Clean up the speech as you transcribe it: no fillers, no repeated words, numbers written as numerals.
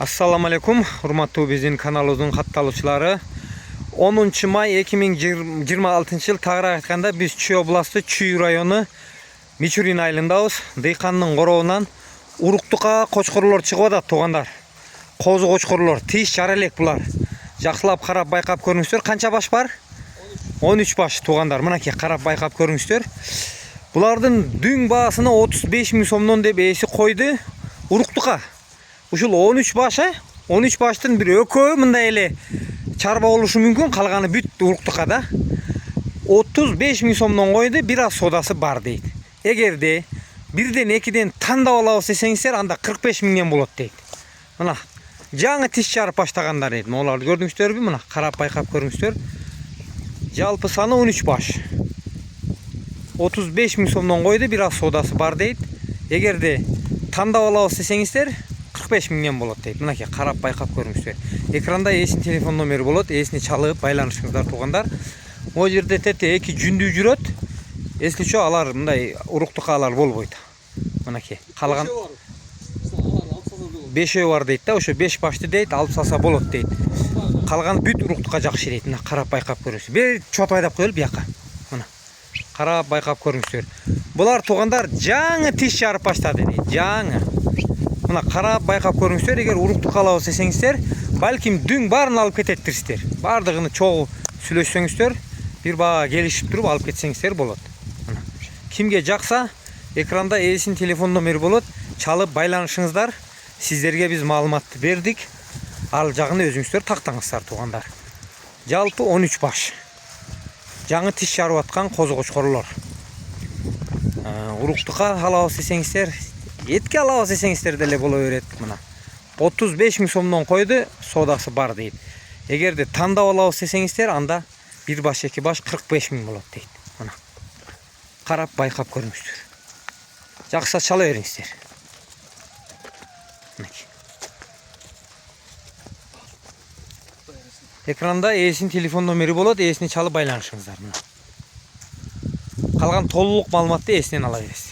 Assalamu alaikum, hurmatly bizning kanalımızın kattalıçıları. 10 may 2026 yıl tağıra aytkanda biz Çuy oblasti Çuy rayonu Michurin ayılındabız. Dıykanның qorovundan uruqtuqa qochqorlar chiqib atat tug'anдар. Qo'zi qochqorlar, tish charalek bular. Жақсылап qarab bayqab ko'ringizlar. Qancha baş var? 13 baş tug'anдар. Minaki qarab bayqab ko'ringizlar. Bulardan dün bahasını 35 ming so'mdan deb esi qo'ydi. Uruqtuqa. Ушул 13 başı, 13 baştan bir ökö mындай эле чарба болушу мүмкүн, калганы бүт уруктукада 35 ming so'mдан койду, бир аз содасы бар дейт. Эгерде бирден экиден тандап алабыз десеңиздер, анда 45 миңден болот дейт. Мына жаңы тиш чарып баштагандар дейт. Оларды көрдүңүздөрбү? Мына карап байкап көрүңүздөр. Жалпы саны 13 баш. 35 ming so'mдан койду, бир аз содасы бар дейт. Эгерде тандап алабыз десеңиздер 45 миңден болот дейт. Мынакей карап байкап көрүңүздөр. Экранда эсин телефон номери болот. Эсини чалып байланышыңыздар туугандар. Могу жерде тете эки жүндүү жүрөт. Эсличе алар мындай уруктукалар болбойт. Мынакей калган 5 бар дейт да, ошо 5 башты дейт, алып салса болот дейт. Калган бүт уруктука жакшы дейт. Мына карап байкап көрүңүздөр. Бир чот айдап коелу бияка. Мына карап байкап көрүңүздөр. Булар туугандар жаңы тиш чарып баштады дейт. Жаңы. Мына карап байкап көрүңүздөр. Эгер уруктука алабыз десеңиздер, балким дүң баарын алып кететтирсиздер. Бардыгын чогуу сүйлөшсөңүздөр, бир бага келишип туруп алып кетсеңиздер болот. Мына кимге жакса, экранда эсин телефон номери болот. Чалып байланышыңыздар. Сиздерге биз маалыматты бердик. Ал жагын өзүңүздөр тактаңыздар туугандар. Жалпы 13 баш. Жаңы тиш чарып аткан козу кочкорлор. Уруктука алабыз десеңиздер, этке алабыз десеңиздер деле боло берет. Мына 35 ming so'mдан койду, содасы бар дейт. Эгерде тандап алабыз десеңиздер, анда бир баш, эки баш 45 ming болот дейт. Мына карап байкап көрүңүздөр. Жакса чала бериңиздер. Экранда эсин телефон номери болот, эсини чалып байланышыңыздар. Мына калган толук маалыматты эсинен ала бересиз.